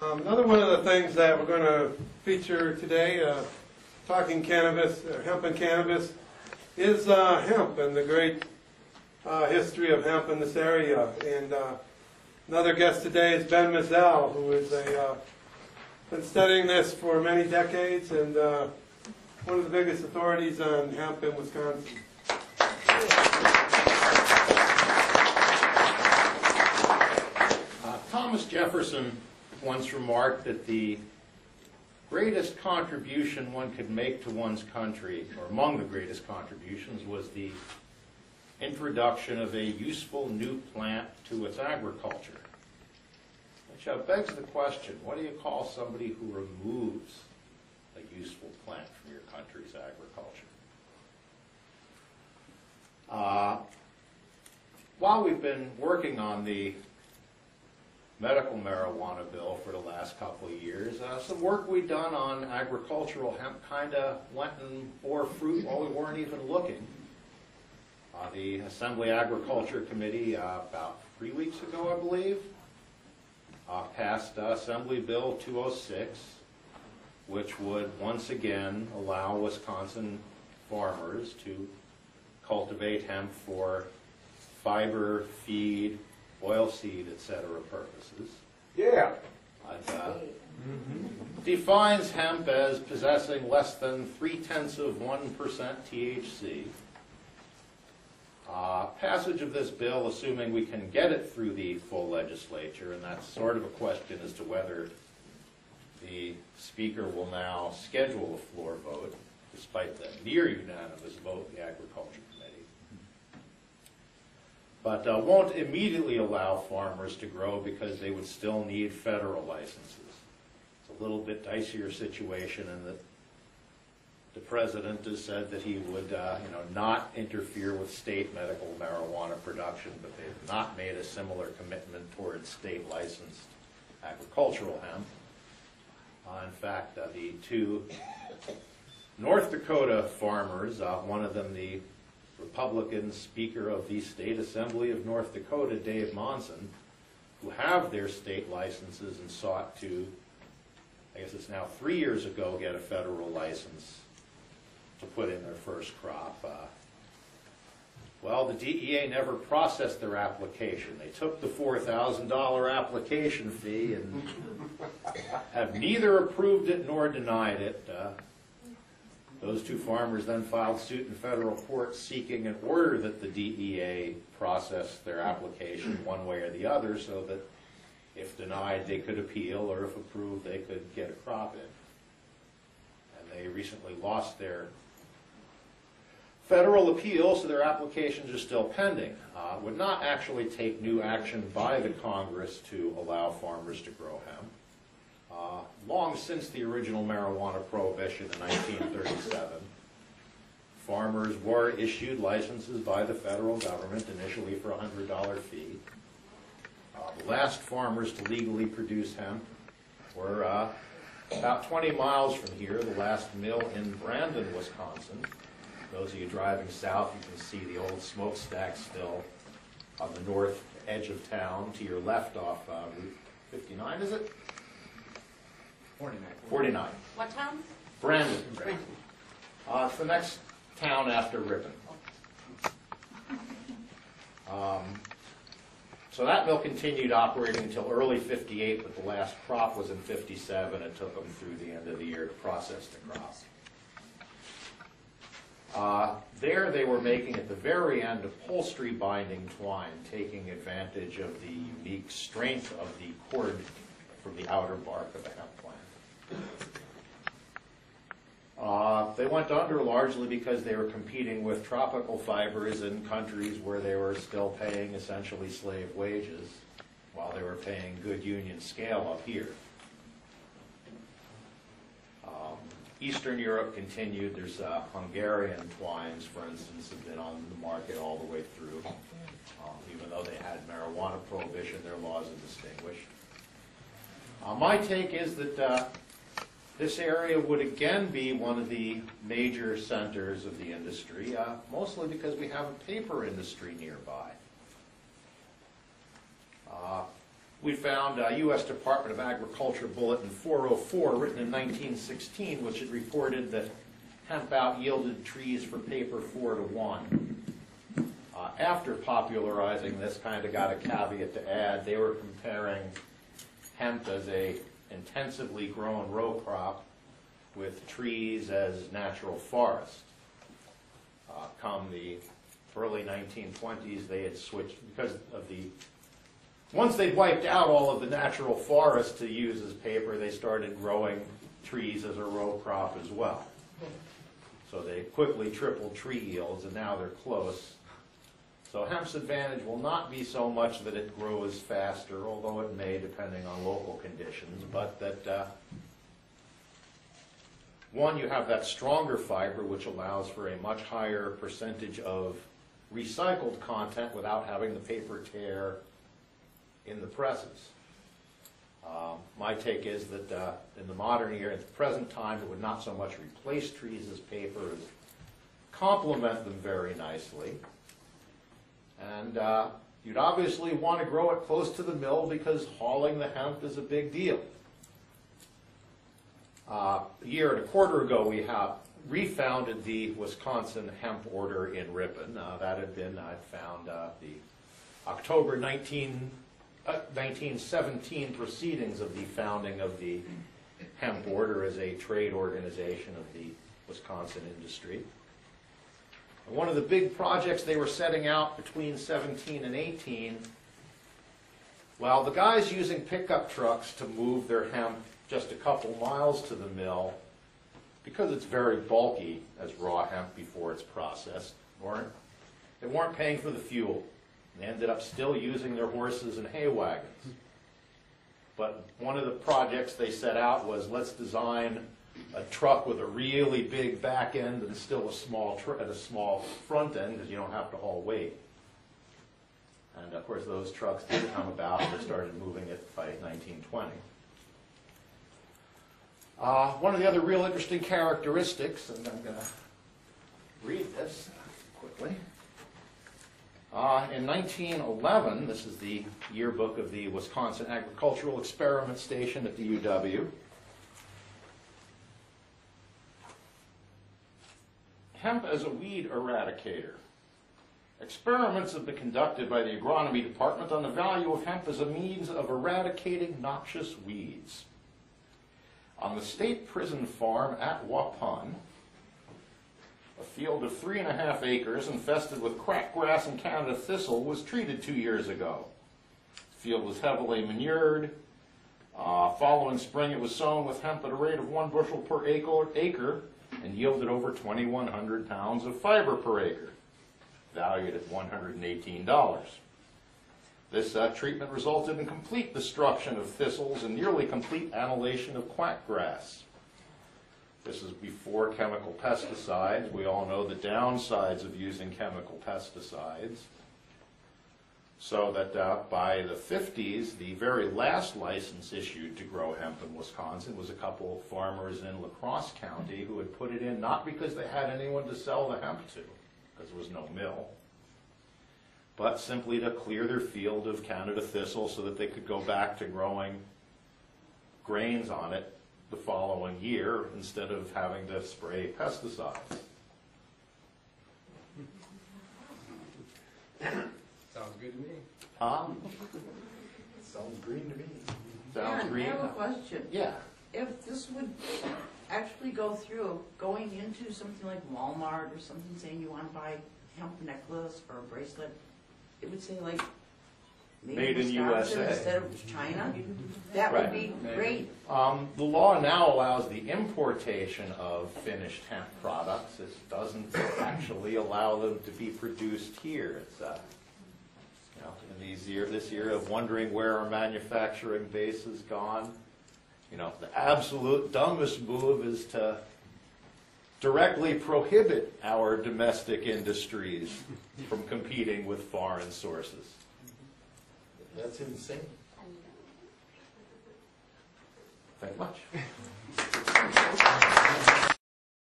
Another one of the things that we're going to feature today, talking cannabis, hemp and cannabis, is hemp and the great history of hemp in this area. And another guest today is Ben Masel, who is been studying this for many decades and one of the biggest authorities on hemp in Wisconsin. Thomas Jefferson once remarked that the greatest contribution one could make to one's country, or among the greatest contributions, was the introduction of a useful new plant to its agriculture. Which begs the question, what do you call somebody who removes a useful plant from your country's agriculture? While we've been working on the medical marijuana bill for the last couple of years, some work we've done on agricultural hemp kind of went and bore fruit while we weren't even looking. The Assembly Agriculture Committee, about 3 weeks ago, I believe, passed Assembly Bill 206, which would once again allow Wisconsin farmers to cultivate hemp for fiber, feed, oilseed, etc. purposes. Yeah. Defines hemp as possessing less than 0.3% THC. Passage of this bill, assuming we can get it through the full legislature, and that's sort of a question as to whether the Speaker will now schedule a floor vote, despite the near unanimous vote in the Agriculture Committee. But won't immediately allow farmers to grow because they would still need federal licenses. It's a little bit dicier situation in that the President has said that he would not interfere with state medical marijuana production, but they have not made a similar commitment towards state licensed agricultural hemp. In fact, the two North Dakota farmers, one of them the Republican Speaker of the State Assembly of North Dakota, Dave Monson, who have their state licenses and sought to, I guess it's now 3 years ago, get a federal license to put in their first crop. Well, the DEA never processed their application. They took the $4,000 application fee and have neither approved it nor denied it. Those two farmers then filed suit in federal court seeking an order that the DEA process their application one way or the other so that if denied they could appeal, or if approved they could get a crop in. And they recently lost their federal appeal, so their applications are still pending. Would not actually take new action by the Congress to allow farmers to grow hemp. Long since the original marijuana prohibition in 1937, farmers were issued licenses by the federal government, initially for a $100 fee. The last farmers to legally produce hemp were about 20 miles from here, the last mill in Brandon, Wisconsin. Those of you driving south, you can see the old smokestack still on the north edge of town. To your left off Route 59, is it? 49. What town? Brandon. It's the next town after Ripon. So that mill continued operating until early '58, but the last crop was in '57. It took them through the end of the year to process the crop. There they were making, at the very end, upholstery binding twine, taking advantage of the unique strength of the cord from the outer bark of the hemp plant. They went under largely because they were competing with tropical fibers in countries where they were still paying essentially slave wages, while they were paying good union scale up here. Eastern Europe continued. There's Hungarian twines, for instance, have been on the market all the way through. Even though they had marijuana prohibition, their laws are distinguished. My take is that this area would again be one of the major centers of the industry, mostly because we have a paper industry nearby. we found U.S. Department of Agriculture Bulletin 404, written in 1916, which had reported that hemp out-yielded trees for paper 4-to-1. After popularizing this, kind of got a caveat to add, they were comparing hemp as a intensively grown row crop with trees as natural forest. Come the early 1920s, they had switched, because of the, once they'd wiped out all of the natural forest to use as paper, they started growing trees as a row crop as well. So they quickly tripled tree yields, and now they're close. So hemp's advantage will not be so much that it grows faster, although it may depending on local conditions, but that one, you have that stronger fiber which allows for a much higher percentage of recycled content without having the paper tear in the presses. My take is that in the modern era, at the present time, it would not so much replace trees as paper as complement them very nicely. And you'd obviously want to grow it close to the mill because hauling the hemp is a big deal. A year and a quarter ago, we have refounded the Wisconsin Hemp Order in Ripon. That had been, I found, the October 1917 proceedings of the founding of the Hemp Order as a trade organization of the Wisconsin industry. One of the big projects they were setting out between 17 and 18, well, the guys using pickup trucks to move their hemp just a couple miles to the mill, because it's very bulky as raw hemp before it's processed, they weren't paying for the fuel. They ended up still using their horses and hay wagons. But one of the projects they set out was, let's design a truck with a really big back end and still a small front end, because you don't have to haul weight. And of course those trucks did come about, and they started moving it by 1920. One of the other real interesting characteristics, and I'm going to read this quickly. In 1911, this is the yearbook of the Wisconsin Agricultural Experiment Station at the UW. Hemp as a weed eradicator. Experiments have been conducted by the agronomy department on the value of hemp as a means of eradicating noxious weeds. On the state prison farm at Waupun, a field of 3.5 acres infested with crackgrass and Canada thistle was treated 2 years ago. The field was heavily manured. Following spring, it was sown with hemp at a rate of 1 bushel per acre and yielded over 2,100 pounds of fiber per acre, valued at $118. This treatment resulted in complete destruction of thistles and nearly complete annihilation of quackgrass. This is before chemical pesticides. We all know the downsides of using chemical pesticides. So that by the 50s, the very last license issued to grow hemp in Wisconsin was a couple of farmers in La Crosse County who had put it in not because they had anyone to sell the hemp to, because there was no mill, but simply to clear their field of Canada thistle so that they could go back to growing grains on it the following year instead of having to spray pesticides. Sounds good to me. Sounds green to me. Sounds green. I have a question. Yeah. If this would actually go through, going into something like Walmart or something saying you want to buy hemp necklace or a bracelet, it would say like Made in Wisconsin USA. instead of China. That Right. would be great. The law now allows the importation of finished hemp products. It doesn't actually allow them to be produced here. It's in this year of wondering where our manufacturing base has gone. The absolute dumbest move is to directly prohibit our domestic industries from competing with foreign sources. That's insane. Thank you much.